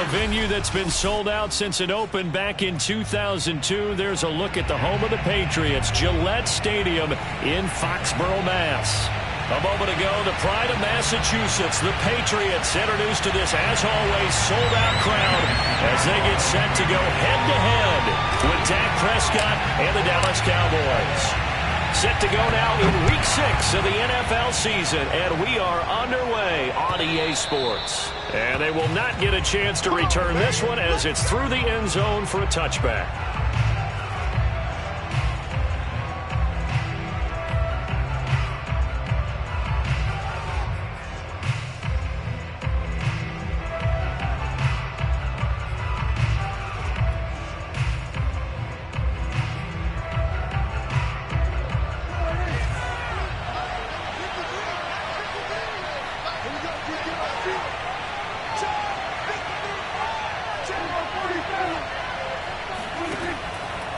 venue that's been sold out since it opened back in 2002. There's a look at the home of the Patriots, Gillette Stadium in Foxborough, Mass. A moment ago, the pride of Massachusetts, the Patriots, introduced to this, as always, sold-out crowd as they get set to go head-to-head with Dak Prescott and the Dallas Cowboys. Set to go now in Week 6 of the NFL season, and we are underway on EA Sports. And they will not get a chance to return this one as it's through the end zone for a touchback.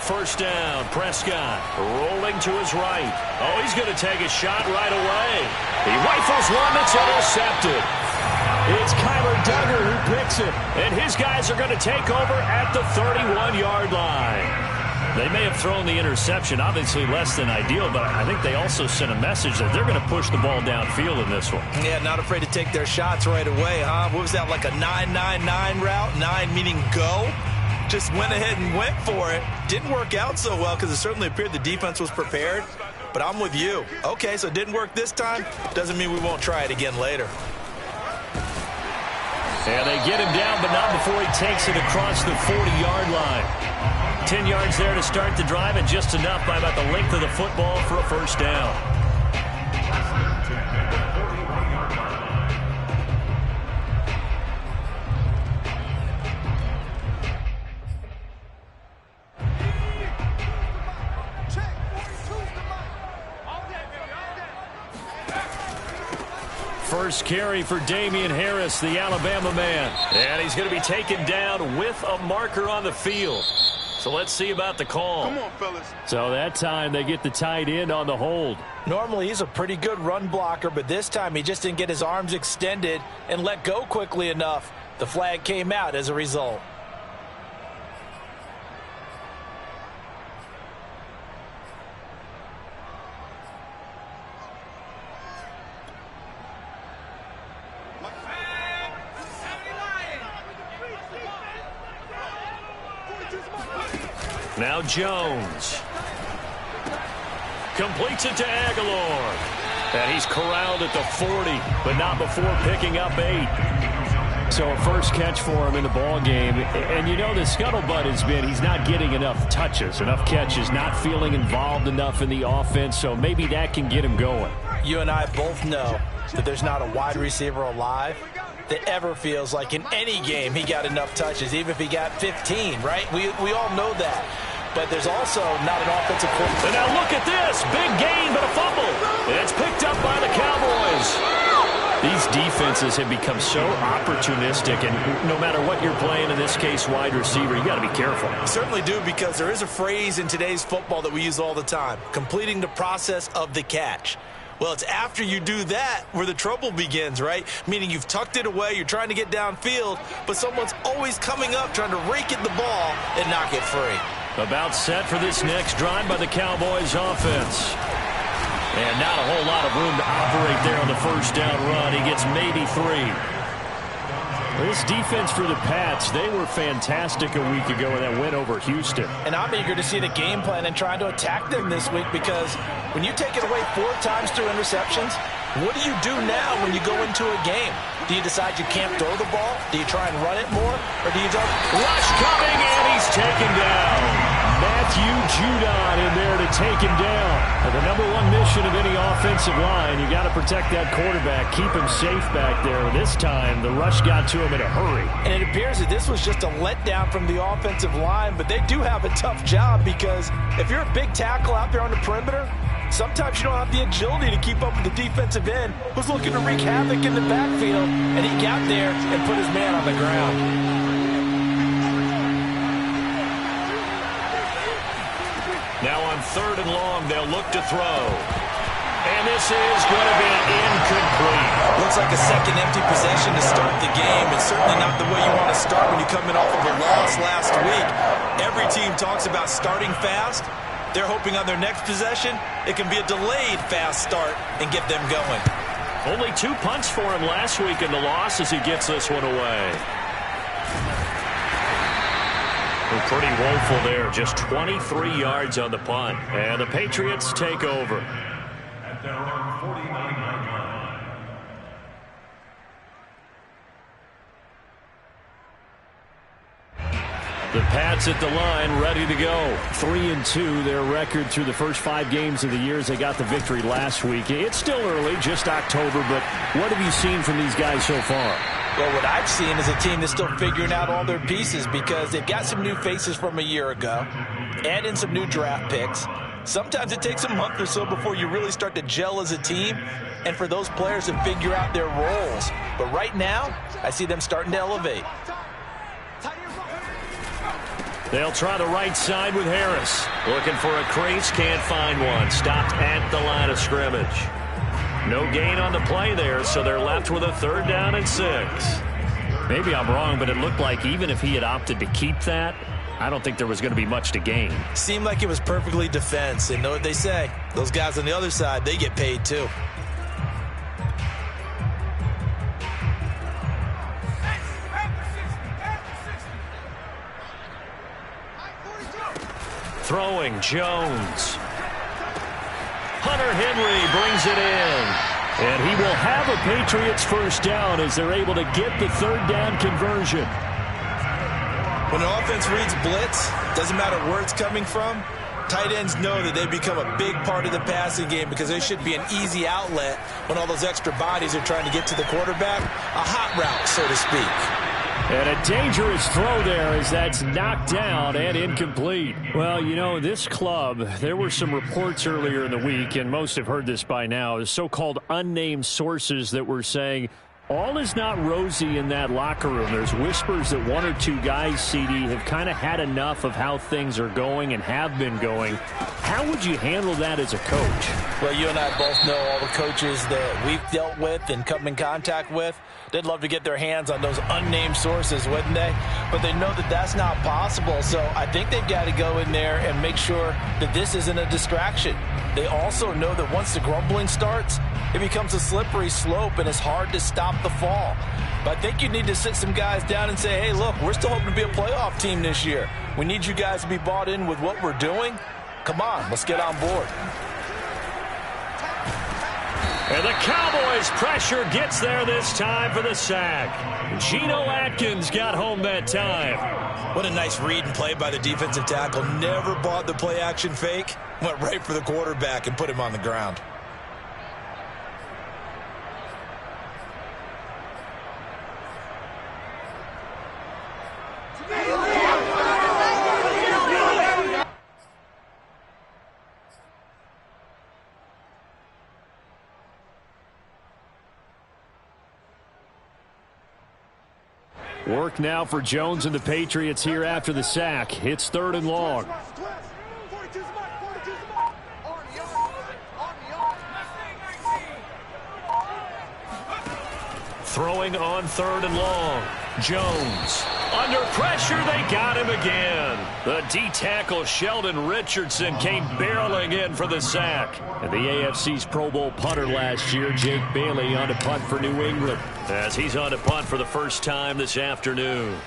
First down, Prescott rolling to his right. Oh, he's going to take a shot right away. He rifles one that's intercepted. It's Kyler Duggar who picks it, and his guys are going to take over at the 31-yard line. They may have thrown the interception, obviously less than ideal, but I think they also sent a message that they're going to push the ball downfield in this one. Yeah, not afraid to take their shots right away, huh? What was that, like a 9-9-9 route? 9 meaning go? Just went ahead and went for it. Didn't work out so well because it certainly appeared the defense was prepared. But I'm with you. Okay, so it didn't work this time. Doesn't mean we won't try it again later. And they get him down, but not before he takes it across the 40-yard line. 10 yards there to start the drive, and just enough by about the length of the football for a first down. First carry for Damian Harris, the Alabama man. And he's going to be taken down with a marker on the field. So let's see about the call. Come on, fellas. So that time they get the tight end on the hold. Normally he's a pretty good run blocker, but this time he just didn't get his arms extended and let go quickly enough. The flag came out as a result. Now Jones completes it to Aguilar. And he's corralled at the 40, but not before picking up 8. So a first catch for him in the ball game. And you know the scuttlebutt has been he's not getting enough touches, enough catches, not feeling involved enough in the offense. So maybe that can get him going. You and I both know that there's not a wide receiver alive that ever feels like in any game he got enough touches, even if he got 15, right? We all know that. But there's also not an offensive coordinator. And now look at this. Big gain, but a fumble. And it's picked up by the Cowboys. These defenses have become so opportunistic, and no matter what you're playing, in this case wide receiver, you got to be careful. You certainly do, because there is a phrase in today's football that we use all the time, completing the process of the catch. Well, it's after you do that where the trouble begins, right? Meaning you've tucked it away, you're trying to get downfield, but someone's always coming up trying to rake at the ball and knock it free. About set for this next drive by the Cowboys offense. And not a whole lot of room to operate there on the first down run. He gets maybe 3. This defense for the Pats, they were fantastic a week ago in that win over Houston. And I'm eager to see the game plan and try to attack them this week, because when you take it away 4 times through interceptions, what do you do now when you go into a game? Do you decide you can't throw the ball? Do you try and run it more? Or do you just rush coming, and he's taken down. Matthew Judon in there to take him down. And the #1 mission of any offensive line, you got to protect that quarterback, keep him safe back there. This time, the rush got to him in a hurry. And it appears that this was just a letdown from the offensive line, but they do have a tough job, because if you're a big tackle out there on the perimeter, sometimes you don't have the agility to keep up with the defensive end who's looking to wreak havoc in the backfield, and he got there and put his man on the ground. Now on 3rd and long, they'll look to throw. And this is going to be incomplete. looks like a second empty possession to start the game, and certainly not the way you want to start when you come in off of a loss last week. Every team talks about starting fast. They're hoping on their next possession, it can be a delayed fast start and get them going. Only 2 punts for him last week in the loss as he gets this one away. Well, pretty woeful there. Just 23 yards on the punt. And the Patriots take over. At their own 49-yard line. The Pats at the line, ready to go. 3-2, their record through the first 5 games of the year as they got the victory last week. It's still early, just October, but what have you seen from these guys so far? Well, what I've seen is a team that's still figuring out all their pieces because they've got some new faces from a year ago, add in some new draft picks. Sometimes it takes a month or so before you really start to gel as a team and for those players to figure out their roles. But right now, I see them starting to elevate. They'll try the right side with Harris. Looking for a crease, can't find one. Stopped at the line of scrimmage. No gain on the play there, so they're left with a 3rd down and 6. Maybe I'm wrong, but it looked like even if he had opted to keep that, I don't think there was going to be much to gain. Seemed like it was perfectly defense, and know what they say. Those guys on the other side, they get paid too. Throwing, Jones. Hunter Henry brings it in. And he will have a Patriots first down as they're able to get the 3rd down conversion. When an offense reads blitz, doesn't matter where it's coming from, tight ends know that they become a big part of the passing game because they should be an easy outlet when all those extra bodies are trying to get to the quarterback. A hot route, so to speak. And a dangerous throw there as that's knocked down and incomplete. Well, you know, this club, there were some reports earlier in the week, and most have heard this by now, the so-called unnamed sources that were saying all is not rosy in that locker room. There's whispers that 1 or 2 guys, CD, have kind of had enough of how things are going and have been going. How would you handle that as a coach? Well, you and I both know all the coaches that we've dealt with and come in contact with. They'd love to get their hands on those unnamed sources, wouldn't they? But they know that that's not possible, so I think they've got to go in there and make sure that this isn't a distraction. They also know that once the grumbling starts, it becomes a slippery slope and it's hard to stop the fall. But I think you need to sit some guys down and say, hey, look, we're still hoping to be a playoff team this year. We need you guys to be bought in with what we're doing. Come on, let's get on board. And the Cowboys' pressure gets there this time for the sack. Geno Atkins got home that time. What a nice read and play by the defensive tackle. Never bought the play-action fake. Went right for the quarterback and put him on the ground. Work now for Jones and the Patriots here after the sack. It's 3rd and long. Throwing on 3rd and long. Jones. Under pressure, they got him again. The D-tackle Sheldon Richardson came barreling in for the sack. And the AFC's Pro Bowl punter last year, Jake Bailey, on to punt for New England, as he's on to punt for the first time this afternoon.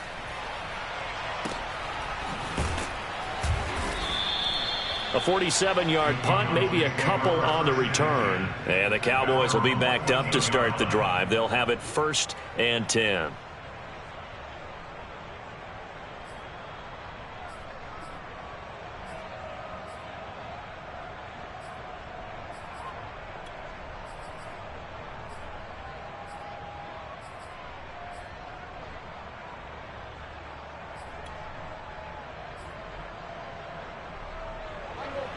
A 47-yard punt, maybe a couple on the return. And the Cowboys will be backed up to start the drive. They'll have it 1st and 10.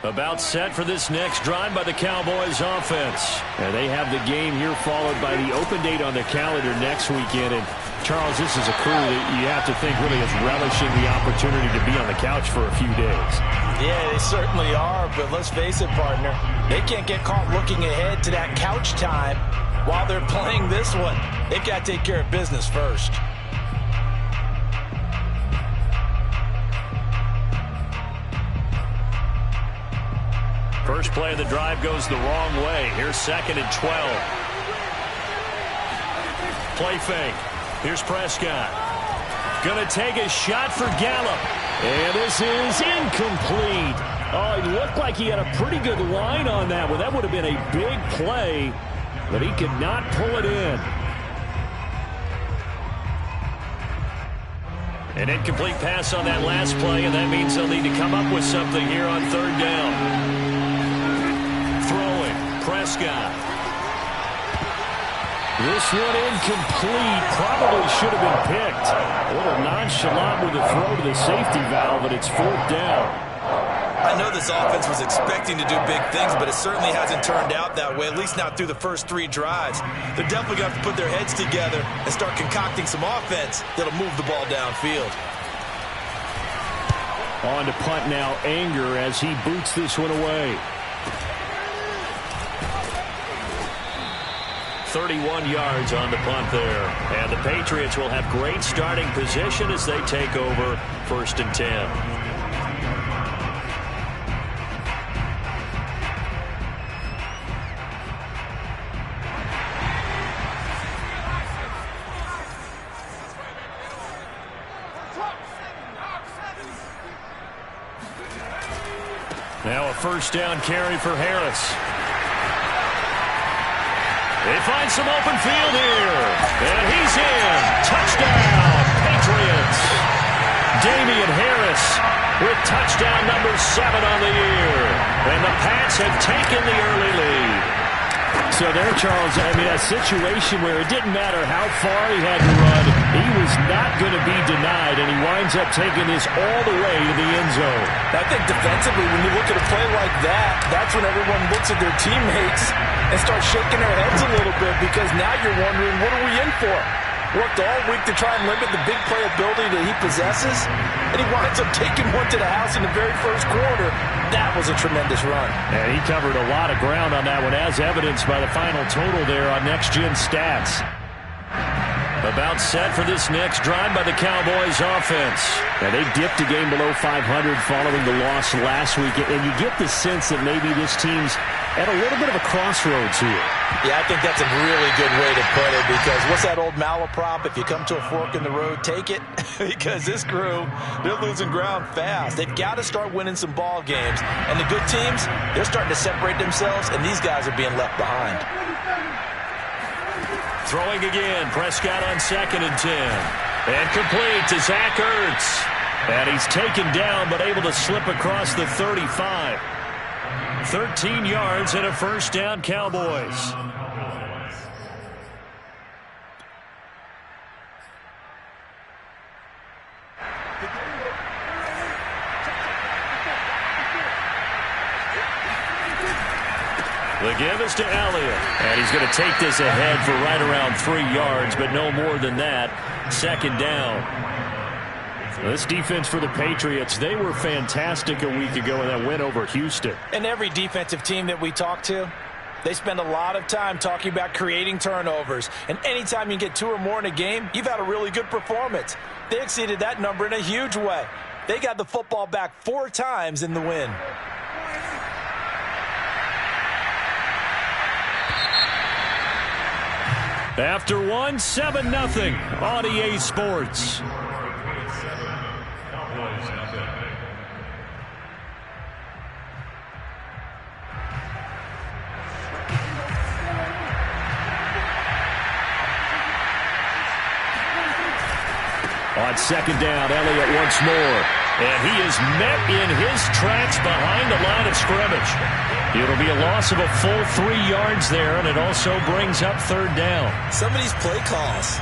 About set for this next drive by the Cowboys offense. And they have the game here followed by the open date on the calendar next weekend. And Charles, this is a crew that you have to think really is relishing the opportunity to be on the couch for a few days. Yeah, they certainly are, but let's face it, partner. They can't get caught looking ahead to that couch time while they're playing this one, they've got to take care of business first. First play of the drive goes the wrong way. Here's 2nd and 12. Play fake. Here's Prescott. Going to take a shot for Gallup. And this is incomplete. Oh, it looked like he had a pretty good line on that one. That would have been a big play, but he could not pull it in. An incomplete pass on that last play, and that means they'll need to come up with something here on 3rd down. Throwing, Prescott. This one incomplete. Probably should have been picked. A little nonchalant with the throw to the safety valve, but it's 4th down. I know this offense was expecting to do big things, but it certainly hasn't turned out that way, at least not through the first 3 drives. They're definitely going to have to put their heads together and start concocting some offense that'll move the ball downfield. On to punt now, Anger, as he boots this one away. 31 yards on the punt there. And the Patriots will have great starting position as they take over 1st and 10. Now a 1st down carry for Harris. They find some open field here. And he's in. Touchdown, Patriots. Damian Harris with touchdown number 7 on the year. And the Pats have taken the early lead. So there, Charles, I mean, a situation where it didn't matter how far he had to run, he was not going to be denied, and he winds up taking this all the way to the end zone. I think defensively, when you look at a play like that, that's when everyone looks at their teammates and starts shaking their heads a little bit, because now you're wondering, what are we in for? Worked all week to try and limit the big play ability that he possesses, and he winds up taking one to the house in the very first quarter. That was a tremendous run. And he covered a lot of ground on that one, as evidenced by the final total there on Next Gen Stats. About set for this next drive by the Cowboys offense. Now, they dipped a game below 500 following the loss last week, and you get the sense that maybe this team's at a little bit of a crossroads here. Yeah, I think that's a really good way to put it, because what's that old malaprop? If you come to a fork in the road, take it. Because this crew, they're losing ground fast. They've got to start winning some ball games. And the good teams, they're starting to separate themselves, and these guys are being left behind. Throwing again, Prescott on 2nd and 10. And complete to Zach Ertz. And he's taken down, but able to slip across the 35. 13 yards and a 1st down, Cowboys. The give is to Elliott. And he's going to take this ahead for right around 3 yards, but no more than that. 2nd down. This defense for the Patriots, they were fantastic a week ago in that win over Houston. And every defensive team that we talk to, they spend a lot of time talking about creating turnovers. And anytime you get 2 or more in a game, you've had a really good performance. They exceeded that number in a huge way. They got the football back 4 times in the win. After one, 7-0 on EA Sports. On 2nd down, Elliott once more. And he is met in his tracks behind the line of scrimmage. It'll be a loss of a full 3 yards there, and it also brings up 3rd down. Some of these play calls,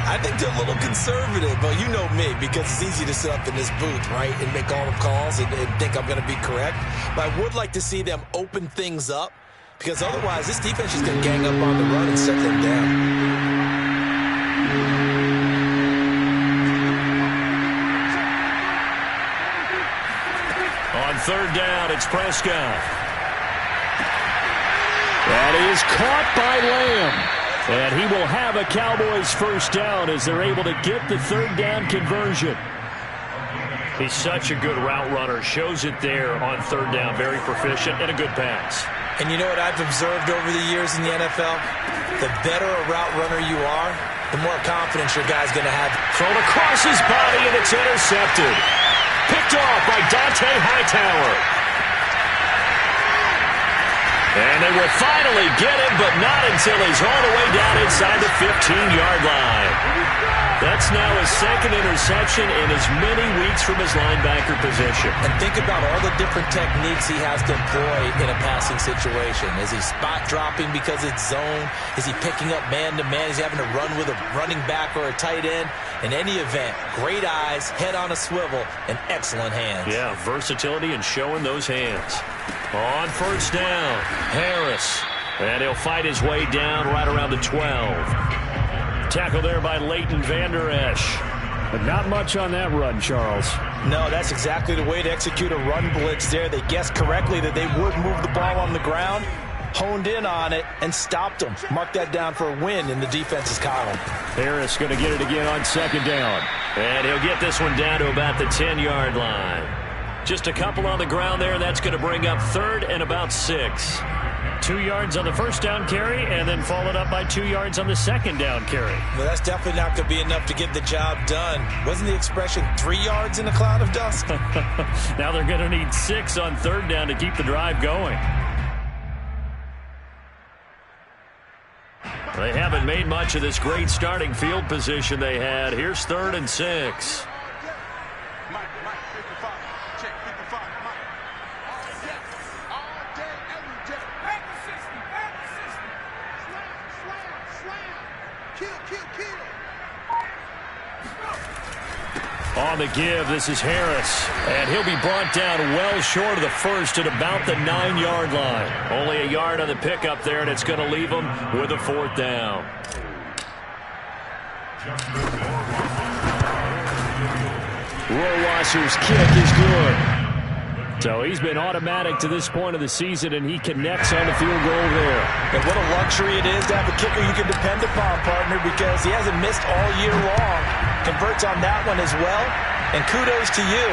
I think they're a little conservative, but you know me, because it's easy to sit up in this booth, right, and make all the calls and think I'm going to be correct. But I would like to see them open things up, because otherwise this defense is going to gang up on the run and set them down. On 3rd down, it's Prescott. That is caught by Lamb. And he will have a Cowboys first down as they're able to get the third down conversion. He's such a good route runner. Shows it there on third down. Very proficient and a good pass. And you know what I've observed over the years in the NFL? The better a route runner you are, the more confidence your guy's going to have. Thrown across his body, and it's intercepted. Picked off by Dante Hightower. And they will finally get him, but not until he's all the way down inside the 15-yard line. That's now his second interception in as many weeks from his linebacker position. And think about all the different techniques he has to employ in a passing situation. Is he spot dropping because it's zone? Is he picking up man-to-man? Is he having to run with a running back or a tight end? In any event, great eyes, head on a swivel, and excellent hands. Yeah, versatility and showing those hands. On first down, Harris. And he'll fight his way down right around the 12. Tackle there by Leighton Vander Esch. But not much on that run, Charles. No, that's exactly the way to execute a run blitz there. They guessed correctly that they would move the ball on the ground, honed in on it, and stopped them. Mark that down for a win in the defense's column. Harris going to get it again on second down. And he'll get this one down to about the 10-yard line. Just a couple on the ground there. That's going to bring up third and about 6. 2 yards on the first down carry, and then followed up by 2 yards on the second down carry. Well, that's definitely not going to be enough to get the job done. Wasn't the expression 3 yards in a cloud of dust? Now they're going to need 6 on third down to keep the drive going. They haven't made much of this great starting field position they had. Here's 3rd and 6. On the give, this is Harris. And he'll be brought down well short of the first at about the 9-yard line. Only a yard on the pickup there, and it's going to leave him with a 4th down. Rohrwasser's kick is good. So he's been automatic to this point of the season, and he connects on the field goal there. And what a luxury it is to have a kicker you can depend upon, partner, because he hasn't missed all year long. Converts on that one as well. And kudos to you.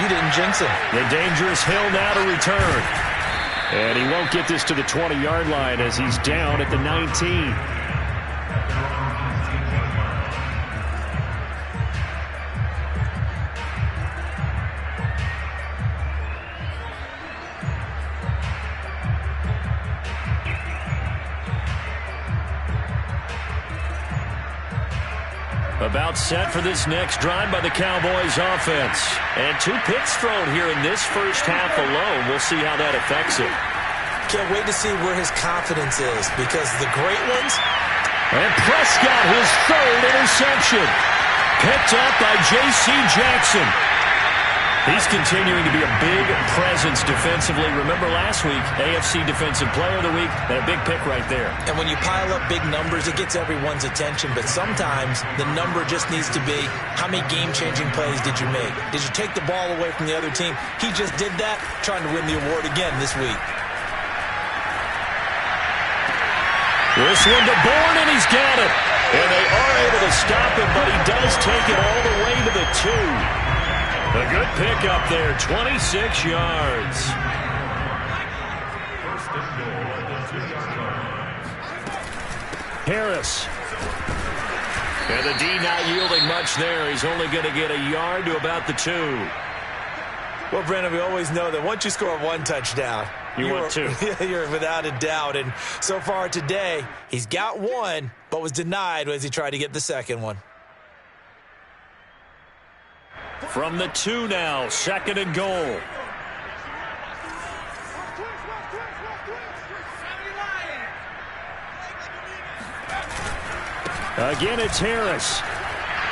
You didn't jinx him. The dangerous Hill now to return. And he won't get this to the 20-yard line as he's down at the 19. About set for this next drive by the Cowboys offense. And 2 picks thrown here in this first half alone. We'll see how that affects him. Can't wait to see where his confidence is, because the great ones. And Prescott, his 3rd interception. Picked up by J.C. Jackson. He's continuing to be a big presence defensively. Remember last week, AFC Defensive Player of the Week, and a big pick right there. And when you pile up big numbers, it gets everyone's attention. But sometimes the number just needs to be, how many game-changing plays did you make? Did you take the ball away from the other team? He just did that, trying to win the award again this week. This one to Bourne, and he's got it. And they are able to stop him, but he does take it all the way to the 2. A good pick up there, 26 yards. Harris. And the D not yielding much there. He's only going to get a yard to about the 2. Well, Brandon, we always know that once you score 1 touchdown, you're 2. You're without a doubt. And so far today, he's got 1, but was denied as he tried to get the second one. From the 2 now, 2nd and goal. Again, it's Harris.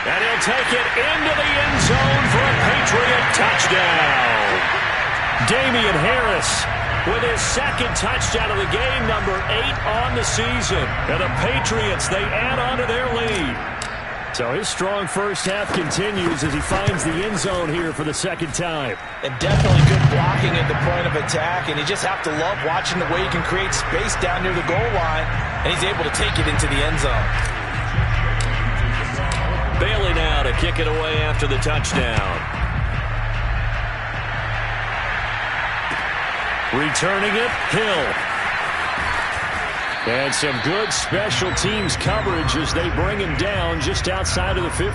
And he'll take it into the end zone for a Patriot touchdown. Damian Harris with his 2nd touchdown of the game, number 8 on the season. And the Patriots, they add on to their lead. So his strong first half continues as he finds the end zone here for the second time. And definitely good blocking at the point of attack, and you just have to love watching the way he can create space down near the goal line, and he's able to take it into the end zone. Bailey now to kick it away after the touchdown. Returning it, Hill. And some good special teams coverage as they bring him down just outside of the 15.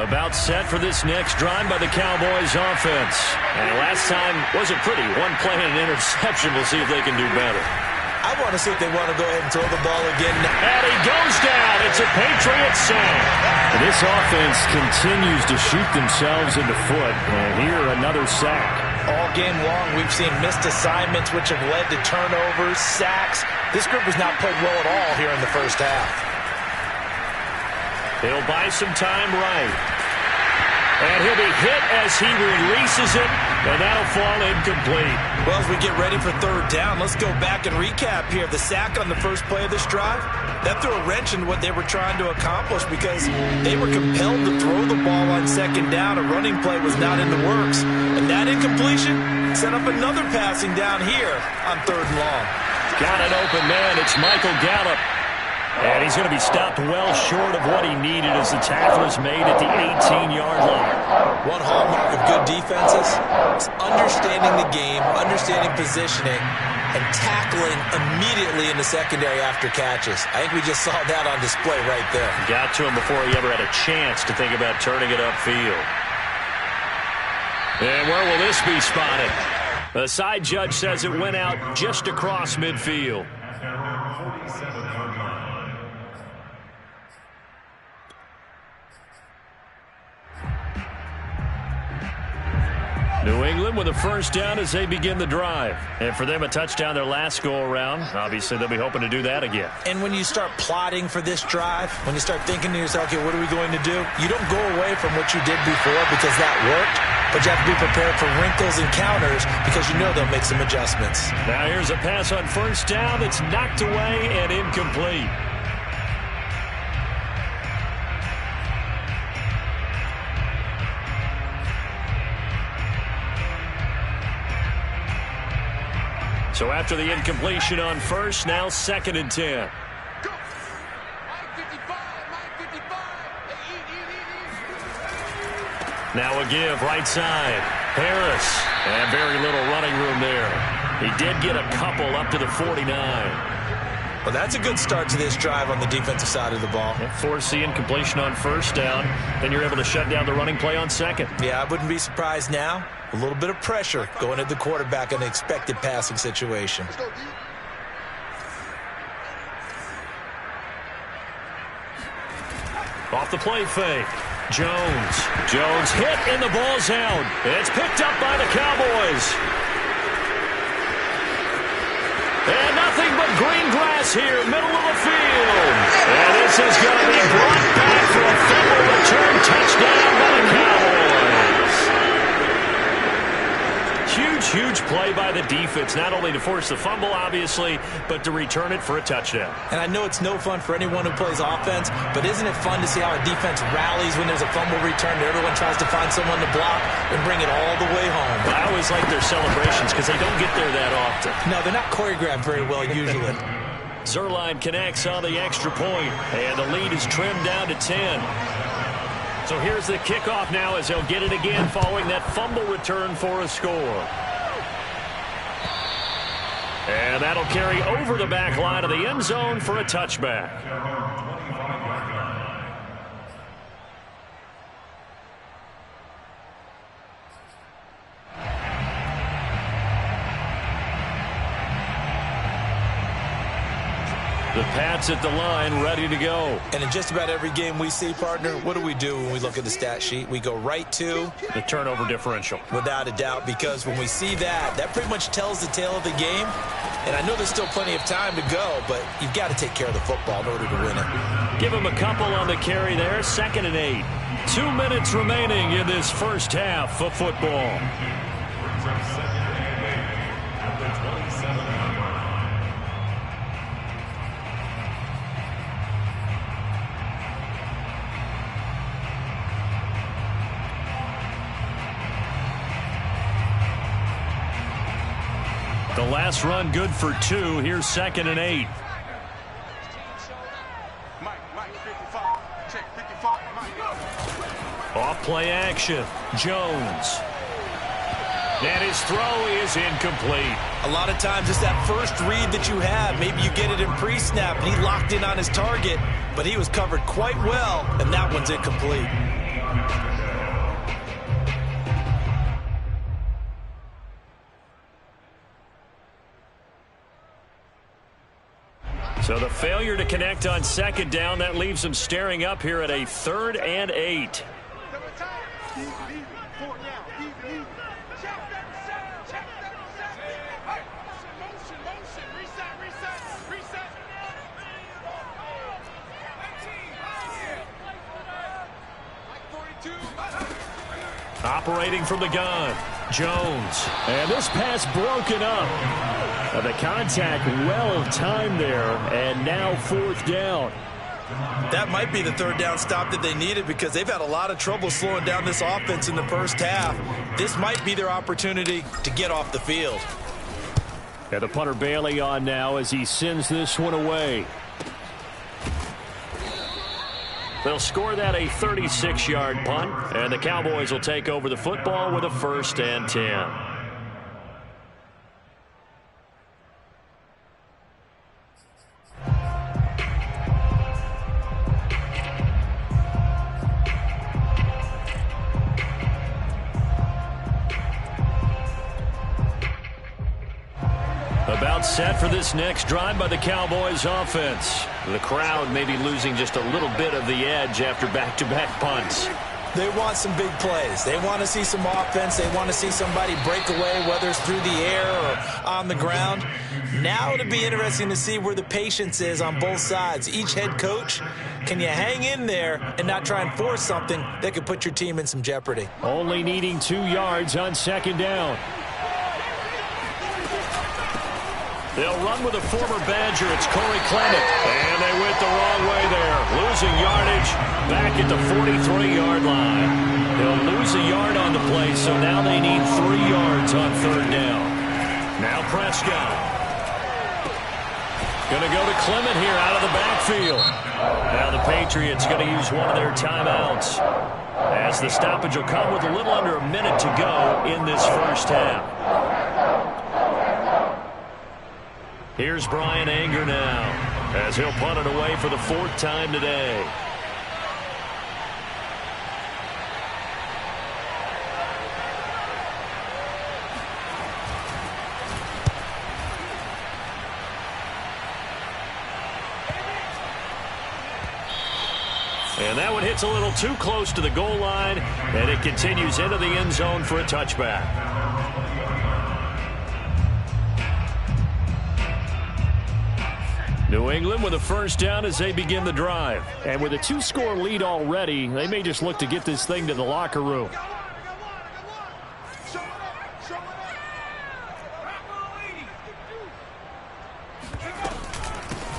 About set for this next drive by the Cowboys offense. And last time wasn't pretty. One play and an interception. We'll see if they can do better. I want to see if they want to go ahead and throw the ball again. And he goes down. It's a Patriot sack. This offense continues to shoot themselves in the foot. And here, another sack. All game long, we've seen missed assignments, which have led to turnovers, sacks. This group has not played well at all here in the first half. He'll buy some time right. And he'll be hit as he releases it, and that'll fall incomplete. Well, as we get ready for third down, let's go back and recap here. The sack on the first play of this drive, that threw a wrench into what they were trying to accomplish because they were compelled to throw the ball on second down. A running play was not in the works. And that incompletion set up another passing down here on third and long. Got an open man. It's Michael Gallup. And he's going to be stopped well short of what he needed as the tackle is made at the 18-yard line. One hallmark of good defenses is understanding the game, understanding positioning, and tackling immediately in the secondary after catches. I think we just saw that on display right there. Got to him before he ever had a chance to think about turning it upfield. And where will this be spotted? The side judge says it went out just across midfield. New England with a first down as they begin the drive. And for them, a touchdown their last go-around. Obviously, they'll be hoping to do that again. And when you start plotting for this drive, when you start thinking to yourself, okay, what are we going to do? You don't go away from what you did before because that worked, but you have to be prepared for wrinkles and counters because you know they'll make some adjustments. Now here's a pass on first down that's knocked away and incomplete. So after the incompletion on first, now 2nd and 10. Now a give, right side. Harris. And very little running room there. He did get a couple up to the 49. Well, that's a good start to this drive on the defensive side of the ball. Force the incompletion on first down. Then you're able to shut down the running play on second. Yeah, I wouldn't be surprised now. A little bit of pressure going at the quarterback in an expected passing situation. Off the play fake. Jones hit and the ball's out. It's picked up by the Cowboys. And nothing but green grass here, middle of the field. And this is going to be brought back for a fumble return touchdown by the Cowboys. Huge play by the defense, not only to force the fumble, obviously, but to return it for a touchdown. And I know it's no fun for anyone who plays offense, but isn't it fun to see how a defense rallies when there's a fumble return and everyone tries to find someone to block and bring it all the way home? I always like their celebrations because they don't get there that often. No, they're not choreographed very well usually. Zerline connects on the extra point, and the lead is trimmed down to 10. So here's the kickoff now as they'll get it again following that fumble return for a score. And that'll carry over the back line of the end zone for a touchback. The Pats at the line, ready to go. And in just about every game we see, partner, what do we do when we look at the stat sheet? We go right to the turnover differential. Without a doubt, because when we see that, that pretty much tells the tale of the game. And I know there's still plenty of time to go, but you've got to take care of the football in order to win it. Give him a couple on the carry there. 2nd and 8. 2 minutes remaining in this first half of football. The last run good for 2. Here's 2nd and 8. Off play action. Jones. And his throw is incomplete. A lot of times it's that first read that you have. Maybe you get it in pre-snap and he locked in on his target, but he was covered quite well, and that one's incomplete. So the failure to connect on 2nd down, that leaves them staring up here at a 3rd and 8. Operating from the gun, Jones. And this pass broken up. The contact well timed there, and now 4th down. That might be the 3rd down stop that they needed because they've had a lot of trouble slowing down this offense in the first half. This might be their opportunity to get off the field. And the punter Bailey on now as he sends this one away. They'll score that a 36-yard punt, and the Cowboys will take over the football with a 1st and 10. About set for this next drive by the Cowboys offense. The crowd may be losing just a little bit of the edge after back-to-back punts. They want some big plays. They want to see some offense. They want to see somebody break away, whether it's through the air or on the ground. Now it'll be interesting to see where the patience is on both sides. Each head coach, can you hang in there and not try and force something that could put your team in some jeopardy? Only needing 2 yards on 2nd down. They'll run with a former Badger. It's Corey Clement. And they went the wrong way there. Losing yardage back at the 43-yard line. They'll lose a yard on the play, so now they need 3 yards on 3rd down. Now Prescott. Going to go to Clement here out of the backfield. Now the Patriots going to use one of their timeouts, as the stoppage will come with a little under a minute to go in this first half. Here's Brian Anger now, as he'll punt it away for the 4th time today. And that one hits a little too close to the goal line, and it continues into the end zone for a touchback. New England with a 1st down as they begin the drive. And with a 2-score lead already, they may just look to get this thing to the locker room.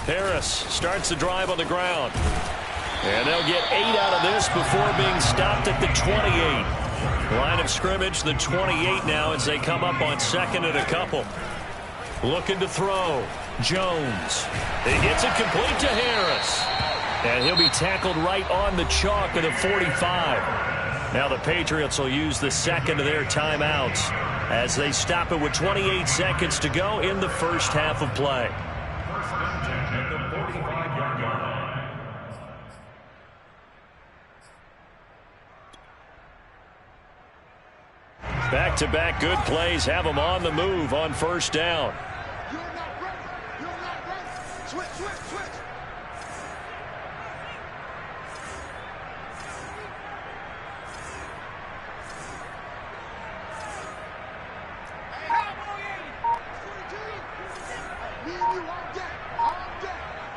Harris starts the drive on the ground. And they'll get 8 out of this before being stopped at the 28. Line of scrimmage, the 28 now as they come up on 2nd and a couple. Looking to throw. Jones. He gets it complete to Harris. And he'll be tackled right on the chalk at the 45. Now the Patriots will use the 2nd of their timeouts as they stop it with 28 seconds to go in the first half of play. Back-to-back good plays have them on the move on 1st down.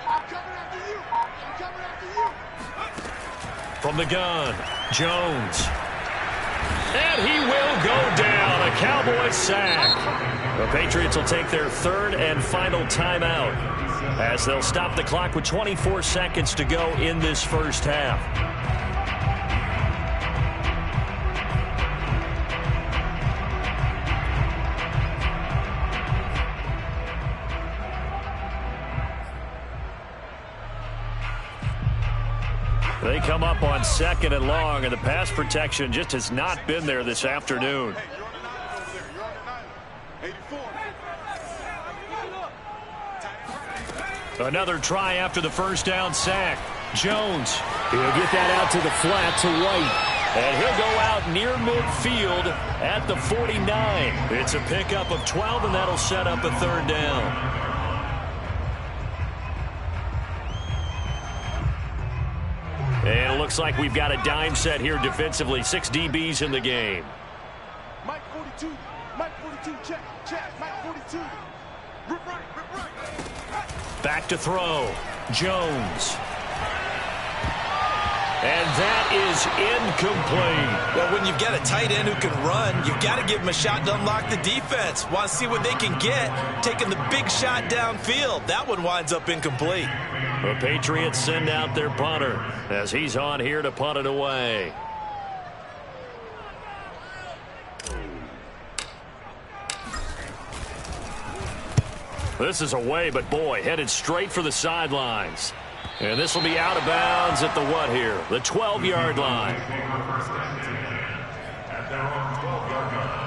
I'm coming after you. From the gun, Jones. And he will go down. A Cowboys sack. The Patriots will take their third and final timeout as they'll stop the clock with 24 seconds to go in this first half. They come up on 2nd and long, and the pass protection just has not been there this afternoon. Another try after the first down sack. Jones. He'll get that out to the flat to White. And he'll go out near midfield at the 49. It's a pickup of 12, and that'll set up a third down. And it looks like we've got a dime set here defensively. 6 DBs in the game. Mike 42. Mike 42. Check. Mike 42. Rip right. Back to throw. Jones. And that is incomplete. Well, when you've got a tight end who can run, you've got to give him a shot to unlock the defense. Want to see what they can get, taking the big shot downfield. That one winds up incomplete. The Patriots send out their punter as he's on here to punt it away. This is away, but boy, headed straight for the sidelines. And this will be out of bounds at the what here? The 12-yard line. At their own 12-yard line.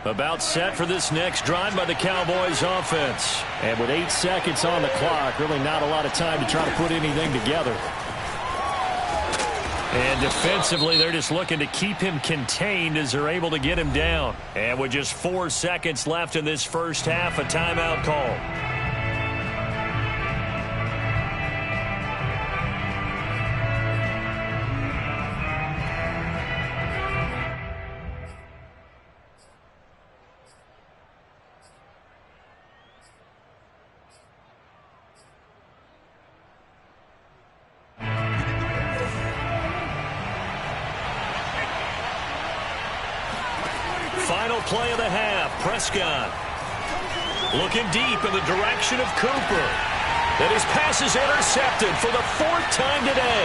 About set for this next drive by the Cowboys offense. And with 8 seconds on the clock, really not a lot of time to try to put anything together. And defensively, they're just looking to keep him contained as they're able to get him down. And with just 4 seconds left in this first half, a timeout call. Final play of the half. Prescott looking deep in the direction of Cooper. And his pass is intercepted for the 4th time today.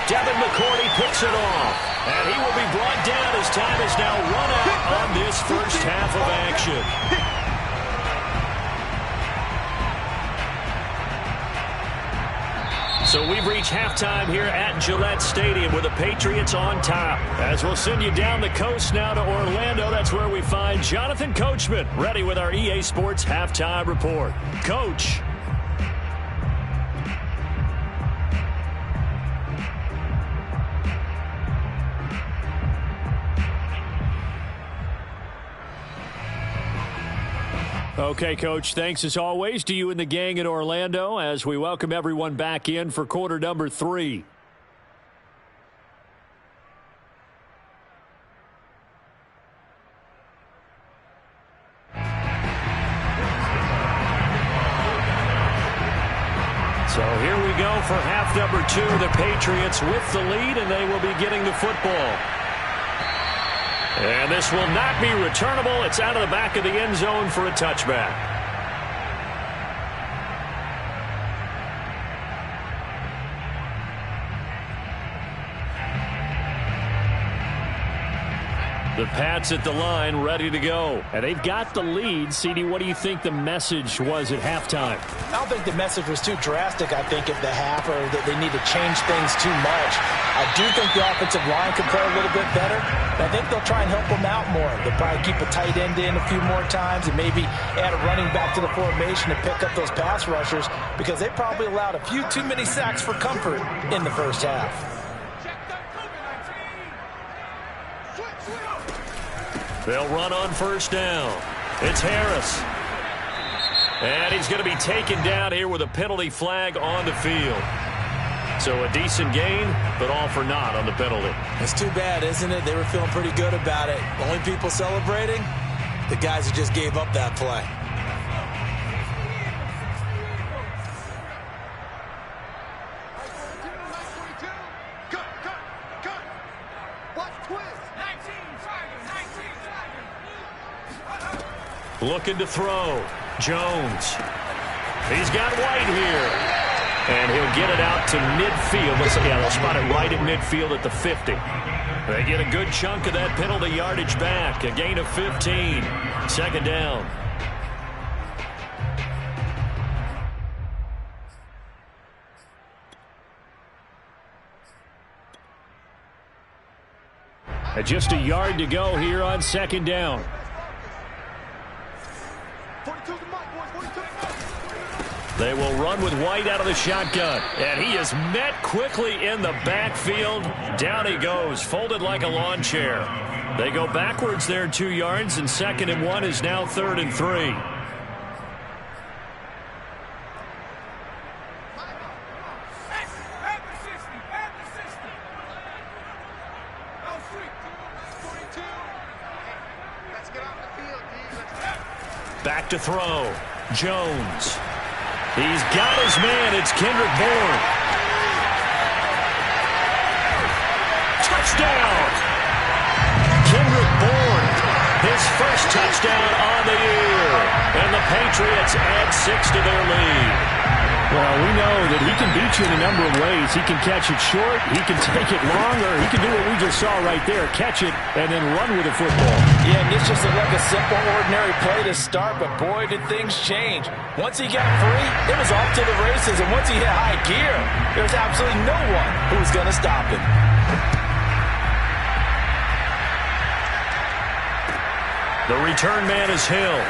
Devin McCourty picks it off. And he will be brought down as time is now run out on this first half of action. So we've reached halftime here at Gillette Stadium with the Patriots on top. As we'll send you down the coast now to Orlando, that's where we find Jonathan Coachman ready with our EA Sports Halftime Report. Coach. Okay, Coach, thanks as always to you and the gang in Orlando as we welcome everyone back in for quarter number 3. So here we go for half number 2. The Patriots with the lead, and they will be getting the football. And this will not be returnable. It's out of the back of the end zone for a touchback. The Pats at the line, ready to go. And they've got the lead. CD, what do you think the message was at halftime? I don't think the message was too drastic, I think, at the half, or that they need to change things too much. I do think the offensive line could play a little bit better. I think they'll try and help them out more. They'll probably keep a tight end in a few more times and maybe add a running back to the formation to pick up those pass rushers, because they probably allowed a few too many sacks for comfort in the first half. They'll run on first down. It's Harris. And he's going to be taken down here with a penalty flag on the field. So a decent gain, but all for naught on the penalty. It's too bad, isn't it? They were feeling pretty good about it. Only people celebrating, the guys who just gave up that play. Looking to throw. Jones. He's got White here. And he'll get it out to midfield. They'll spot it right at midfield at the 50. They get a good chunk of that penalty yardage back. A gain of 15. Second down. Just a yard to go here on second down. They will run with White out of the shotgun. And he is met quickly in the backfield. Down he goes, folded like a lawn chair. They go backwards there 2 yards, and 2nd and 1 is now 3rd and 3. Back to throw. Jones. He's got his man. It's Kendrick Bourne. Touchdown. Kendrick Bourne. His first touchdown on the year. And the Patriots add 6 to their lead. Well, we know that he can beat you in a number of ways. He can catch it short, he can take it long, or he can do what we just saw right there, catch it and then run with the football. Yeah, and this just looked like a simple, ordinary play to start, but boy, did things change. Once he got free, it was off to the races, and once he hit high gear, there was absolutely no one who was going to stop him. The return man is Hill.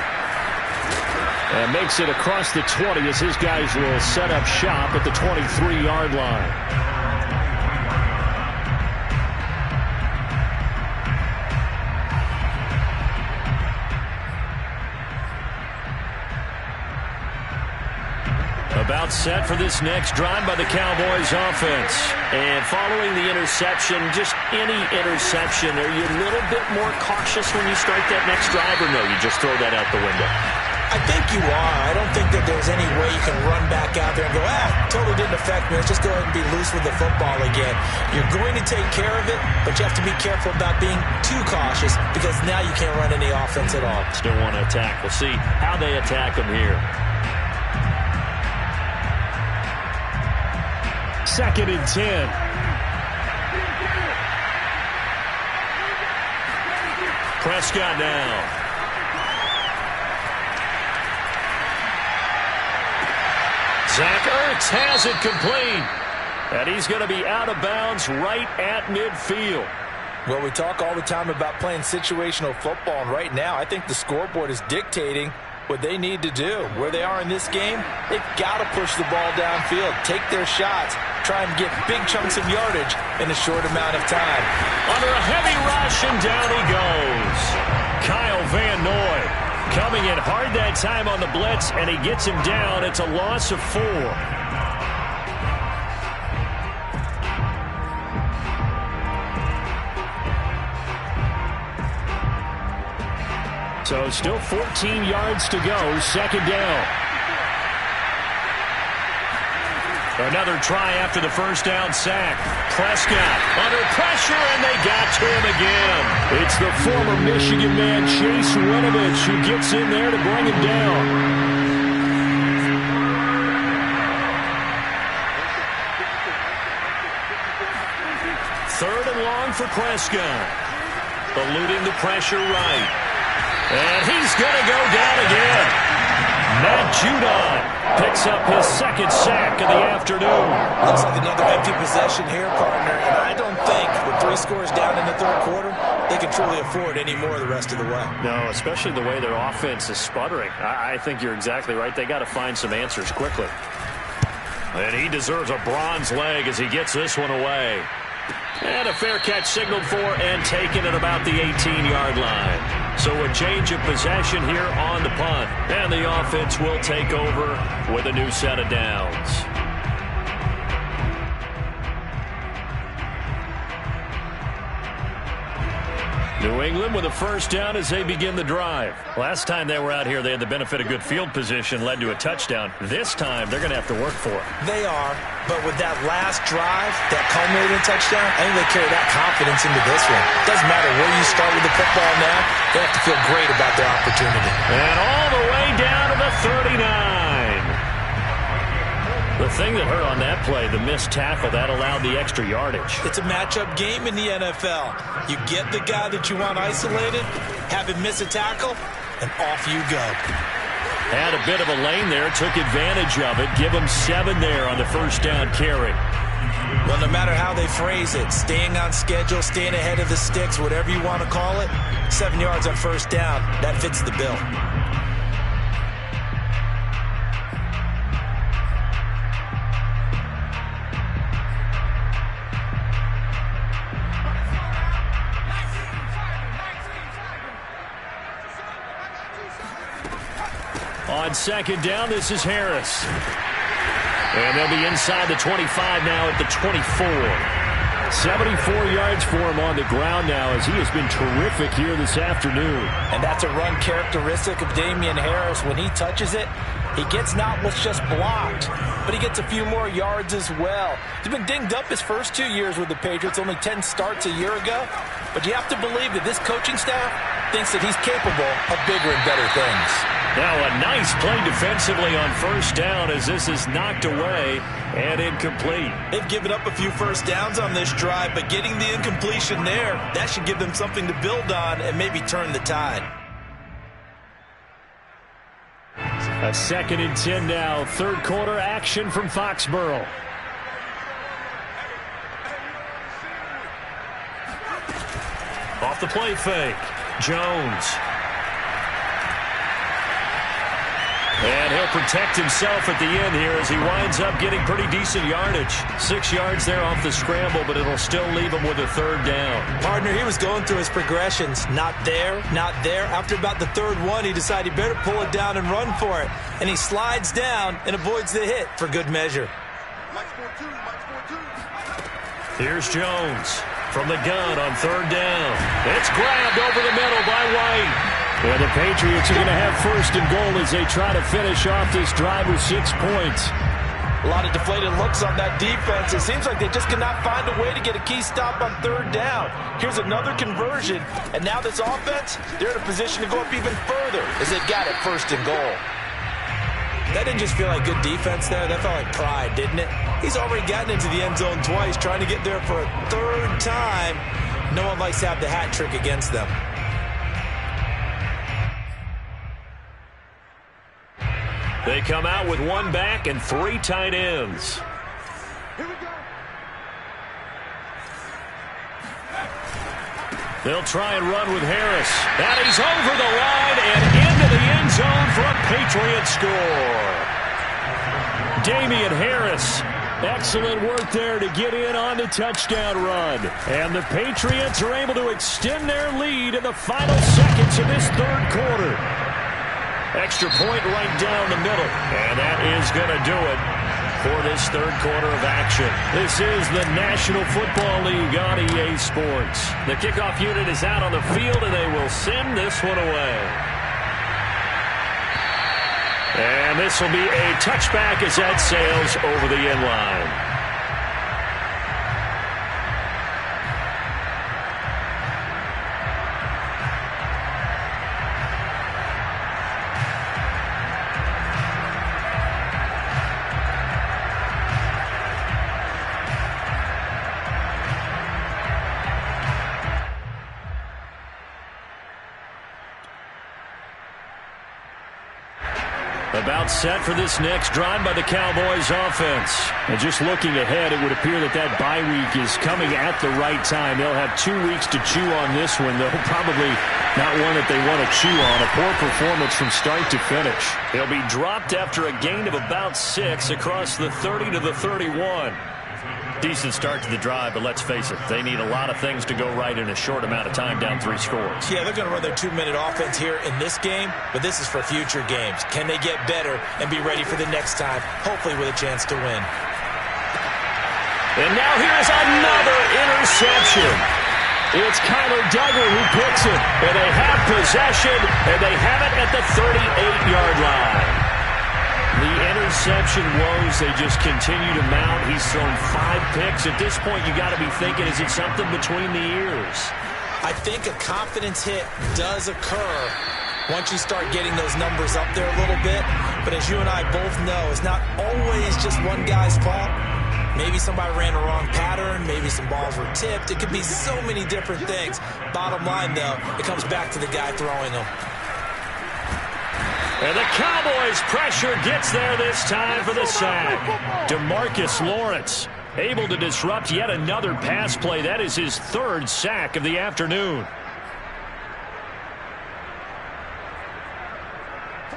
And makes it across the 20 as his guys will set up shop at the 23-yard line. About set for this next drive by the Cowboys offense. And following the interception, just any interception, are you a little bit more cautious when you start that next drive, or no, you just throw that out the window? I think you are. I don't think that there's any way you can run back out there and go, totally didn't affect me. Let's just go ahead and be loose with the football again. You're going to take care of it, but you have to be careful about being too cautious because now you can't run any offense at all. Still want to attack. We'll see how they attack them here. 2nd and 10. Prescott now. Zach Ertz has it complete. And he's going to be out of bounds right at midfield. Well, we talk all the time about playing situational football, and right now I think the scoreboard is dictating what they need to do. Where they are in this game, they've got to push the ball downfield, take their shots, try and get big chunks of yardage in a short amount of time. Under a heavy rush, and down he goes. Kyle Van Noy coming in hard that time on the blitz, and he gets him down. It's a loss of 4. So still 14 yards to go, 2nd down. Another try after the first down sack. Prescott under pressure, and they got to him again. It's the former Michigan man, Chase Winovich, who gets in there to bring him down. Third and long for Prescott. Eluding the pressure right. And he's going to go down again. Matt Judon picks up his 2nd sack of the afternoon. Looks like another empty possession here, partner. And I don't think with 3 scores down in the 3rd quarter, they can truly afford any more the rest of the way. No, especially the way their offense is sputtering. I think you're exactly right. They got to find some answers quickly. And he deserves a bronze leg as he gets this one away. And a fair catch signaled for and taken at about the 18-yard line. So a change of possession here on the punt. And the offense will take over with a new set of downs. New England with a first down as they begin the drive. Last time they were out here, they had the benefit of good field position, led to a touchdown. This time, they're going to have to work for it. They are, but with that last drive, that culminating touchdown, I think they carry that confidence into this one. Doesn't matter where you start with the football now, they have to feel great about their opportunity. And all the way down to the 39. The thing that hurt on that play, the missed tackle, that allowed the extra yardage. It's a matchup game in the NFL. You get the guy that you want isolated, have him miss a tackle, and off you go. Had a bit of a lane there, took advantage of it. Give him 7 there on the first down carry. Well, no matter how they phrase it, staying on schedule, staying ahead of the sticks, whatever you want to call it, 7 yards on first down, that fits the bill. On second down, this is Harris. And they'll be inside the 25 now at the 24. 74 yards for him on the ground now as he has been terrific here this afternoon. And that's a run characteristic of Damian Harris. When he touches it, he gets not what's just blocked, but he gets a few more yards as well. He's been dinged up his first 2 years with the Patriots, only 10 starts a year ago. But you have to believe that this coaching staff thinks that he's capable of bigger and better things. Now a nice play defensively on first down as this is knocked away and incomplete. They've given up a few first downs on this drive, but getting the incompletion there, that should give them something to build on and maybe turn the tide. A 2nd and 10 now. Third quarter action from Foxborough. Off the play fake. Jones. And he'll protect himself at the end here as he winds up getting pretty decent yardage. 6 yards there off the scramble, but it'll still leave him with a third down. Partner, he was going through his progressions. Not there, not there. After about the third one, he decided he better pull it down and run for it. And he slides down and avoids the hit for good measure. Here's Jones from the gun on third down. It's grabbed over the middle by White. And the Patriots are going to have first and goal as they try to finish off this drive with 6 points. A lot of deflated looks on that defense. It seems like they just cannot find a way to get a key stop on third down. Here's another conversion, and now this offense, they're in a position to go up even further as they've got it first and goal. That didn't just feel like good defense there. That felt like pride, didn't it? He's already gotten into the end zone twice, trying to get there for a third time. No one likes to have the hat trick against them. They come out with 1 back and 3 tight ends. Here we go. They'll try and run with Harris. And he's over the line and into the end zone for a Patriot score. Damian Harris, excellent work there to get in on the touchdown run. And the Patriots are able to extend their lead in the final seconds of this third quarter. Extra point right down the middle. And that is going to do it for this third quarter of action. This is the National Football League on EA Sports. The kickoff unit is out on the field, and they will send this one away. And this will be a touchback as that sails over the end line. About set for this next drive by the Cowboys offense. And just looking ahead, it would appear that bye week is coming at the right time. They'll have 2 weeks to chew on this one, though probably not one that they want to chew on. A poor performance from start to finish. They'll be dropped after a gain of about 6 across the 30 to the 31. Decent start to the drive, but let's face it, they need a lot of things to go right in a short amount of time, down 3 scores. Yeah, they're going to run their 2-minute offense here in this game, but this is for future games. Can they get better and be ready for the next time, hopefully with a chance to win? And now here's another interception. It's Kyler Duggar who picks it. And they have possession, and they have it at the 38-yard line. The interception woes, they just continue to mount. He's thrown 5 picks. At this point, you got to be thinking, is it something between the ears? I think a confidence hit does occur once you start getting those numbers up there a little bit. But as you and I both know, it's not always just one guy's fault. Maybe somebody ran the wrong pattern. Maybe some balls were tipped. It could be so many different things. Bottom line, though, it comes back to the guy throwing them. And the Cowboys' pressure gets there this time for the sack. DeMarcus Lawrence able to disrupt yet another pass play. That is his 3rd sack of the afternoon.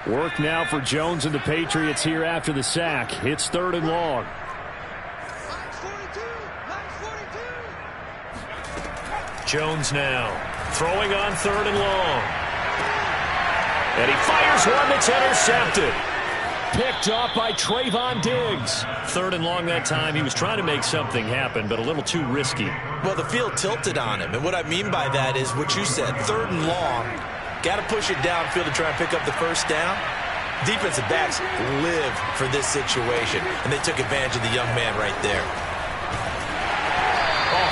Work now for Jones and the Patriots here after the sack. It's 3rd and long. Jones now throwing on 3rd and long. And he fires one that's intercepted. Picked off by Trayvon Diggs. 3rd and long that time. He was trying to make something happen, but a little too risky. Well, the field tilted on him. And what I mean by that is what you said. 3rd and long. Got to push it downfield to try and pick up the first down. Defensive backs live for this situation. And they took advantage of the young man right there.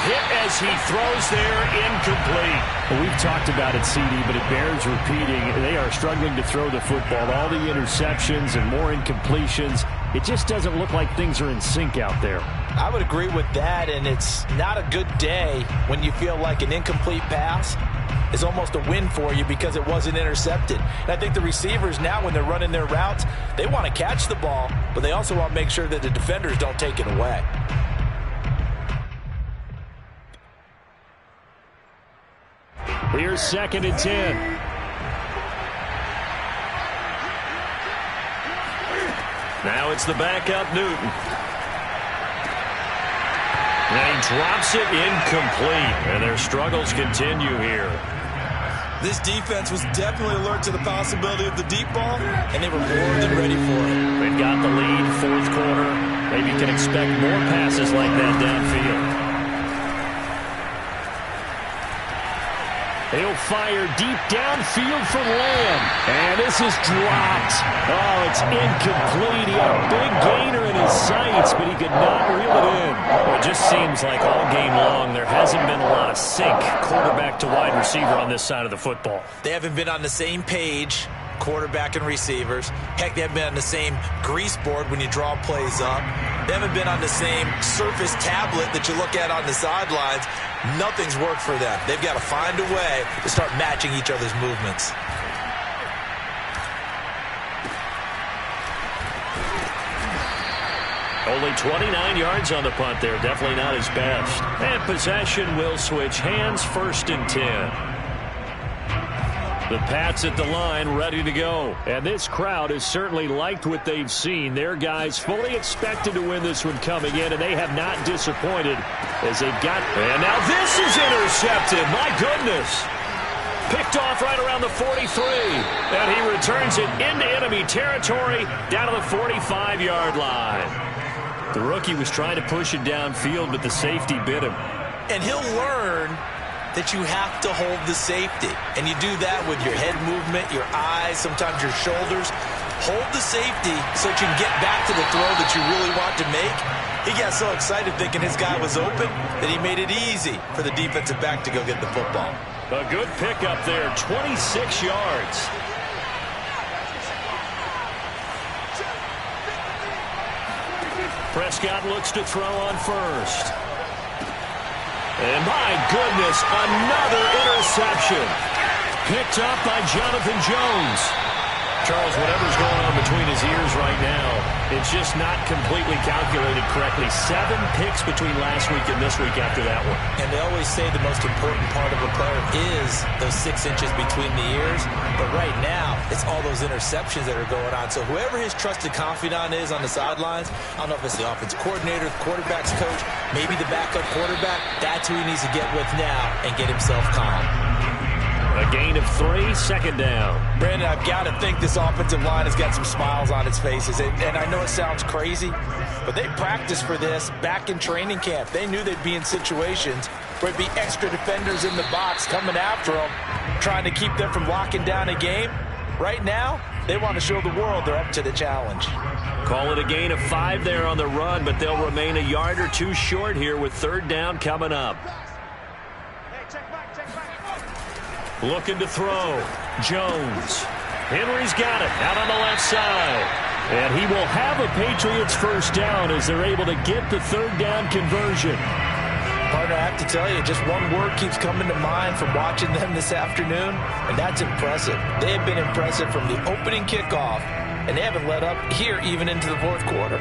Hit as he throws there, incomplete. Well, we've talked about it, CD, but it bears repeating. They are struggling to throw the football. All the interceptions and more incompletions. It just doesn't look like things are in sync out there. I would agree with that, and it's not a good day when you feel like an incomplete pass is almost a win for you because it wasn't intercepted. And I think the receivers now, when they're running their routes, they want to catch the ball, but they also want to make sure that the defenders don't take it away. Here's 2nd and 10. Now it's the backup, Newton. And he drops it incomplete. And their struggles continue here. This defense was definitely alert to the possibility of the deep ball, and they were more than ready for it. They've got the lead, 4th quarter. Maybe you can expect more passes like that downfield. He'll fire deep downfield for Lamb. And this is dropped. Oh, it's incomplete. He had a big gainer in his sights, but he could not reel it in. Well, it just seems like all game long there hasn't been a lot of sync quarterback to wide receiver on this side of the football. They haven't been on the same page, quarterback and receivers. Heck, they haven't been on the same grease board when you draw plays up. They haven't been on the same surface tablet that you look at on the sidelines. Nothing's worked for them. They've got to find a way to start matching each other's movements. Only 29 yards on the punt there. Definitely not his best. And possession will switch hands, 1st and 10. The Pats at the line, ready to go. And this crowd has certainly liked what they've seen. Their guys fully expected to win this one coming in, and they have not disappointed as they've got. And now this is intercepted. My goodness. Picked off right around the 43. And he returns it into enemy territory down to the 45-yard line. The rookie was trying to push it downfield, but the safety bit him. And he'll learn that you have to hold the safety. And you do that with your head movement, your eyes, sometimes your shoulders. Hold the safety so that you can get back to the throw that you really want to make. He got so excited thinking his guy was open that he made it easy for the defensive back to go get the football. A good pickup there, 26 yards. Prescott looks to throw on 1st. And my goodness, another interception. Picked up by Jonathan Jones. Charles, whatever's going on between his ears right now, it's just not completely calculated correctly. 7 picks between last week and this week after that one. And they always say the most important part of a player is those 6 inches between the ears. But right now, it's all those interceptions that are going on. So whoever his trusted confidant is on the sidelines, I don't know if it's the offense coordinator, the quarterback's coach, maybe the backup quarterback, that's who he needs to get with now and get himself calm. A gain of 3, 2nd down. Brandon, I've got to think this offensive line has got some smiles on its faces. And I know it sounds crazy, But they practiced for this back in training camp. They knew they'd be in situations where it'd be extra defenders in the box coming after them, trying to keep them from locking down a game. Right now, they want to show the world they're up to the challenge. Call it a gain of 5 there on the run, but they'll remain a yard or two short here with 3rd down coming up. Looking to throw. Jones. Henry's got it out on the left side. And he will have a Patriots 1st down as they're able to get the 3rd down conversion. Partner, I have to tell you, just one word keeps coming to mind from watching them this afternoon, and that's impressive. They have been impressive from the opening kickoff, and they haven't let up here even into the 4th quarter.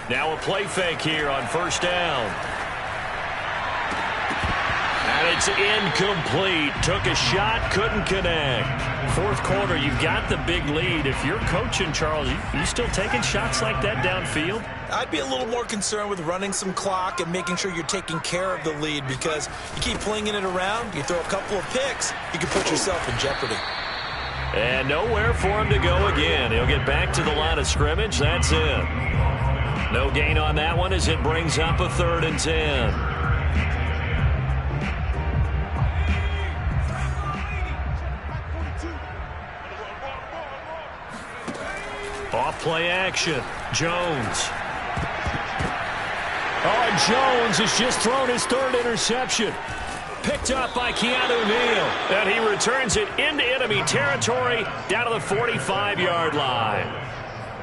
Now a play fake here on 1st down. And it's incomplete. Took a shot, couldn't connect. 4th quarter, you've got the big lead. If you're coaching, Charles, you still taking shots like that downfield? I'd be a little more concerned with running some clock and making sure you're taking care of the lead, because you keep flinging it around, you throw a couple of picks, you can put yourself in jeopardy. And nowhere for him to go again. He'll get back to the line of scrimmage. That's it. No gain on that one as it brings up a 3rd and 10. Off play action. Jones. Oh, and Jones has just thrown his 3rd interception. Picked up by Keanu Neal. And he returns it into enemy territory down to the 45-yard line.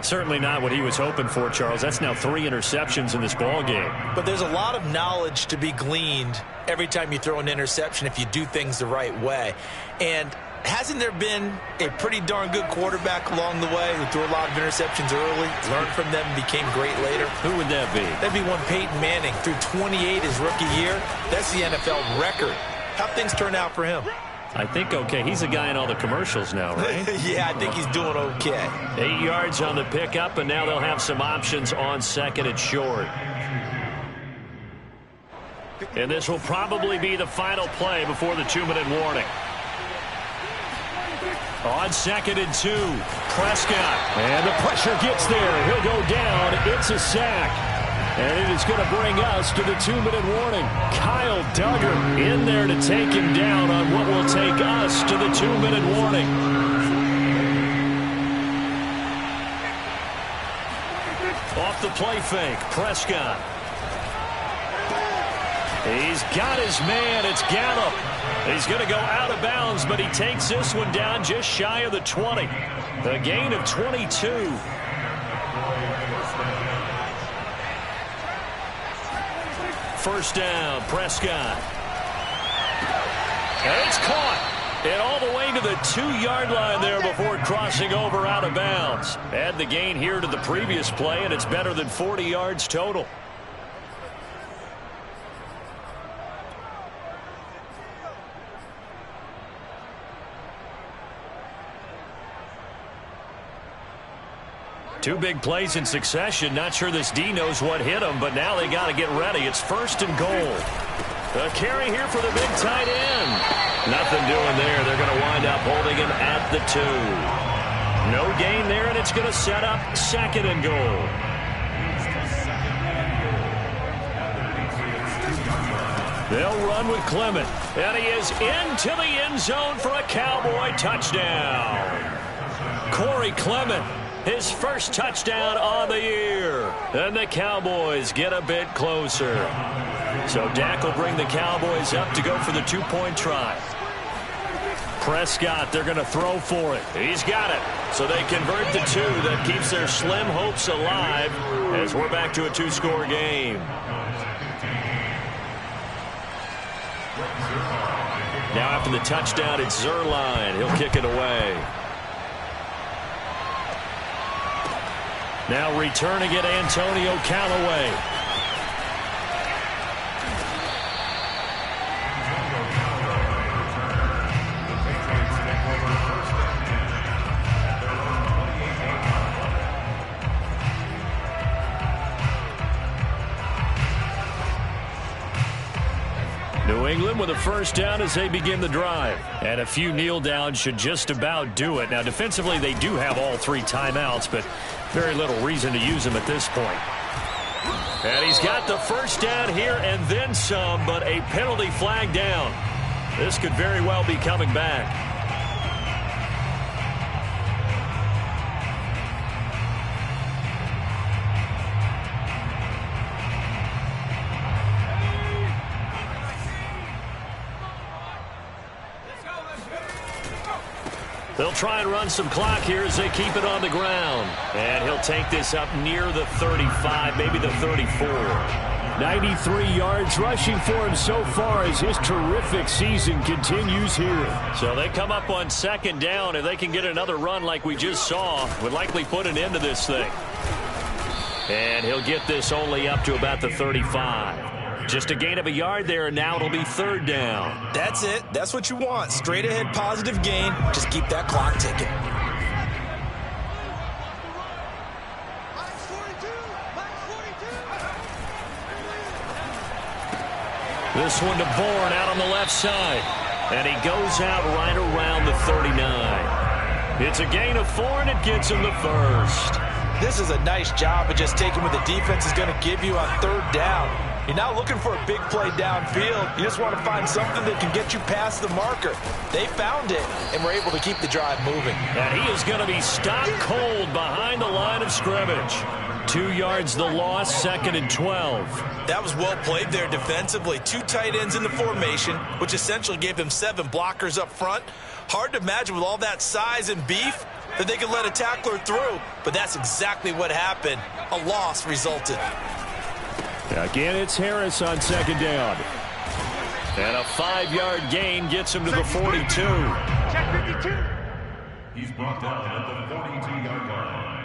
Certainly not what he was hoping for, Charles. That's now 3 interceptions in this ball game. But there's a lot of knowledge to be gleaned every time you throw an interception if you do things the right way. And hasn't there been a pretty darn good quarterback along the way who threw a lot of interceptions early, learned from them, and became great later? Who would that be? That'd be one Peyton Manning. Threw 28 his rookie year. That's the NFL record. How'd things turn out for him? I think okay. He's a guy in all the commercials now, right? Yeah, I think he's doing okay. 8 yards on the pickup, and now they'll have some options on 2nd and short. And this will probably be the final play before the 2-minute warning. On 2nd and 2, Prescott. And the pressure gets there. He'll go down. It's a sack. And it is going to bring us to the 2-minute warning. Kyle Duggar in there to take him down on what will take us to the 2-minute warning. Off the play fake, Prescott. He's got his man. It's Gallup. He's going to go out of bounds, but he takes this one down just shy of the 20. The gain of 22. First down, Prescott. And it's caught. And all the way to the 2-yard line there before crossing over out of bounds. Add the gain here to the previous play, and it's better than 40 yards total. Two big plays in succession. Not sure this D knows what hit him, but now they got to get ready. It's 1st and goal. A carry here for the big tight end. Nothing doing there. They're going to wind up holding him at the 2. No gain there, and it's going to set up 2nd and goal. They'll run with Clement. And he is into the end zone for a Cowboy touchdown. Corey Clement. His first touchdown on the year. And the Cowboys get a bit closer. So Dak will bring the Cowboys up to go for the 2-point try. Prescott, they're going to throw for it. He's got it. So they convert the 2. That keeps their slim hopes alive as we're back to a 2-score game. Now after the touchdown, it's Zuerlein. He'll kick it away. Now returning it, Antonio Callaway. New England with a first down as they begin the drive. And a few kneel downs should just about do it. Now, defensively, they do have all 3 timeouts, but very little reason to use them at this point. And he's got the first down here and then some, but a penalty flag down. This could very well be coming back. They'll try and run some clock here as they keep it on the ground. And he'll take this up near the 35, maybe the 34. 93 yards rushing for him so far as his terrific season continues here. So they come up on second down. If they can get another run like we just saw, would likely put an end to this thing. And he'll get this only up to about the 35. Just a gain of a yard there, and now it'll be third down. That's it. That's what you want. Straight ahead positive gain. Just keep that clock ticking. This one to Bourne out on the left side. And he goes out right around the 39. It's a gain of 4, and it gets him the first. This is a nice job of just taking what the defense is going to give you on third down. You're not looking for a big play downfield. You just want to find something that can get you past the marker. They found it, and were able to keep the drive moving. And he is going to be stopped cold behind the line of scrimmage. 2 yards the loss, 2nd and 12. That was well played there defensively. 2 tight ends in the formation, which essentially gave them 7 blockers up front. Hard to imagine with all that size and beef that they could let a tackler through, but that's exactly what happened. A loss resulted. Again, it's Harris on second down. And a 5-yard gain gets him to the 42. Check 52. He's brought down at the 42-yard line.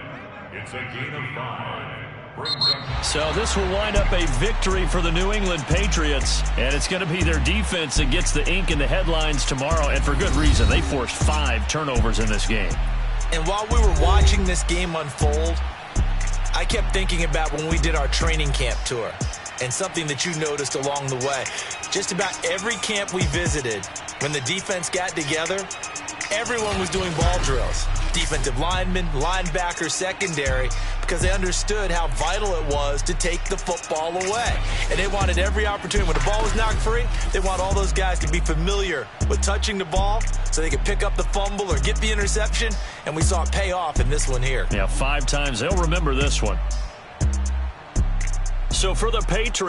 It's a gain of 5. Brings up. So this will wind up a victory for the New England Patriots. And it's going to be their defense that gets the ink in the headlines tomorrow. And for good reason. They forced 5 turnovers in this game. And while we were watching this game unfold, I kept thinking about when we did our training camp tour and something that you noticed along the way. Just about every camp we visited, when the defense got together, everyone was doing ball drills. Defensive linemen, linebackers, secondary, because they understood how vital it was to take the football away. And they wanted every opportunity. When the ball was knocked free, they want all those guys to be familiar with touching the ball so they could pick up the fumble or get the interception. And we saw it pay off in this one here. Yeah, 5 times. They'll remember this one. So for the Patriots,